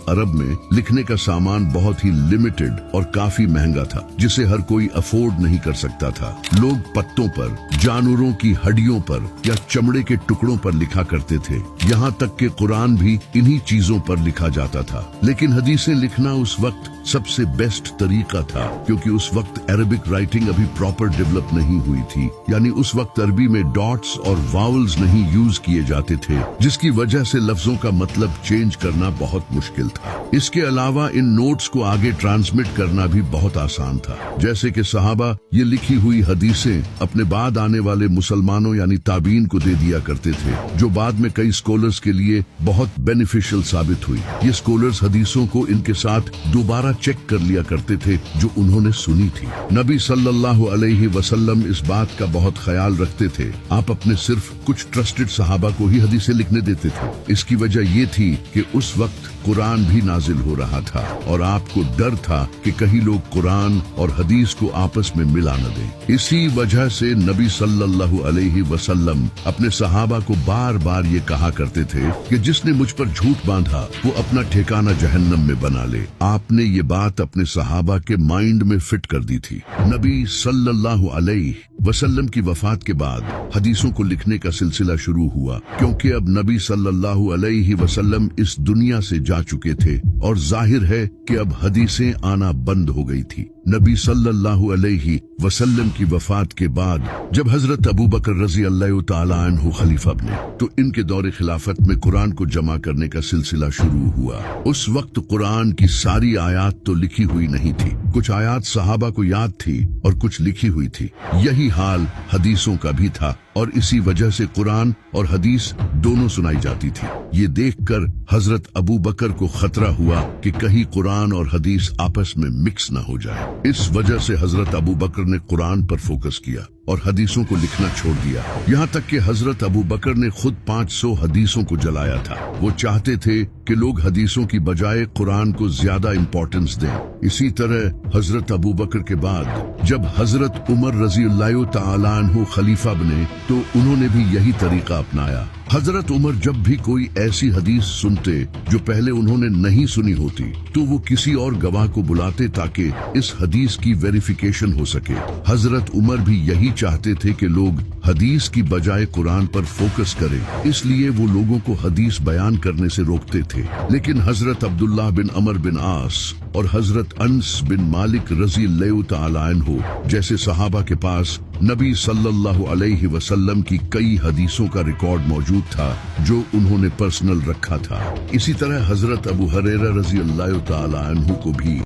अरब में लिखने का सामान बहुत ही लिमिटेड और काफी महंगा था, जिसे हर कोई अफोर्ड नहीं कर सकता था। लोग पत्तों पर, जानवरों की हड्डियों पर या चमड़े के टुकड़ों पर लिखा करते थे। यहाँ तक कि कुरान भी इन्हीं चीजों पर लिखा जाता था। लेकिन हदीसें लिखना उस वक्त सबसे बेस्ट तरीका था, क्योंकि उस वक्त अरबिक राइटिंग अभी प्रॉपर डेवलप नहीं हुई थी। यानी उस वक्त अरबी में डॉट्स और वावल्स नहीं यूज किए जाते थे, जिसकी वजह से लफ्जों का मतलब चेंज करना बहुत मुश्किल था। इसके अलावा इन नोट्स को आगे ट्रांसमिट करना भी बहुत आसान था। जैसे कि सहाबा ये लिखी हुई हदीसें अपने बाद आने वाले मुसलमानों यानी ताबीन को दे दिया करते थे, जो बाद में कई स्कॉलर्स के लिए बहुत बेनिफिशियल साबित हुई। ये स्कॉलर्स हदीसों को इनके साथ दोबारा चेक कर लिया करते थे जो उन्होंने सुनी थी। नबी सल्लल्लाहु अलैहि वसल्लम इस बात का बहुत ख्याल रखते थे। आप अपने सिर्फ कुछ ट्रस्टेड सहाबा को ही हदीसें लिखने देते थे। इसकी वजह ये थी कि उस वक्त कुरान भी नाजिल हो रहा था और आपको डर था कि कहीं लोग कुरान और हदीस को आपस में मिला न दें। इसी वजह से नबी सल्लल्लाहु अलैहि वसल्लम अपने सहाबा को बार बार ये कहा करते थे कि जिसने मुझ पर झूठ बांधा वो अपना ठिकाना जहन्नम में बना ले। आपने ये बात अपने सहाबा के माइंड में फिट कर दी थी। नबी सल्लल्लाहु अलैहि वसल्लम की वफात के बाद हदीसों को लिखने का सिलसिला शुरू हुआ, क्योंकि अब नबी सल्लल्लाहु अलैहि वसल्लम इस दुनिया से जा चुके थे और जाहिर है कि अब हदीसें आना बंद हो गई थी। नबी सल्लल्लाहु अलैहि वसल्लम की वफात के बाद जब हजरत अबू बकर रजी अल्लाह तआला अन्हु खलीफा बने, तो इनके दौरे खिलाफत में कुरान को जमा करने का सिलसिला शुरू हुआ। उस वक्त कुरान की सारी आयात तो लिखी हुई नहीं थी, कुछ आयात सहाबा को याद थी और कुछ लिखी हुई थी। यही हाल हदीसों का भी था और इसी वजह से कुरान और हदीस दोनों सुनाई जाती थी। ये देखकर हजरत अबू बकर को खतरा हुआ कि कहीं कुरान और हदीस आपस में मिक्स न हो जाए। इस वजह से हजरत अबू बकर ने कुरान पर फोकस किया और हदीसों को लिखना छोड़ दिया। यहाँ तक कि हजरत अबू बकर ने खुद 500 हदीसों को जलाया था। वो चाहते थे कि लोग हदीसों की बजाय कुरान को ज्यादा इंपॉर्टेंस दें। इसी तरह हजरत अबू बकर के बाद जब हजरत उमर रजी अल्लाह तआला अन्हु खलीफा बने, तो उन्होंने भी यही तरीका अपनाया। हजरत उमर जब भी कोई ऐसी हदीस सुनते जो पहले उन्होंने नहीं सुनी होती, तो वो किसी और गवाह को बुलाते ताकि इस हदीस की वेरिफिकेशन हो सके। हजरत उमर भी यही चाहते थे कि लोग हदीस की बजाय कुरान पर फोकस करें, इसलिए वो लोगों को हदीस बयान करने से रोकते थे। लेकिन हजरत अब्दुल्लाह बिन अमर बिन आस और हजरत अनस बिन मालिक रजी अल्लाह तआला अन्हु जैसे सहाबा के पास नबी सल्लल्लाहु अलैहि वसल्लम की कई हदीसों का रिकॉर्ड मौजूद था जो उन्होंने पर्सनल रखा था। इसी तरह हजरत अबू हुरैरा रजी अल्लाह तआला अन्हु को भी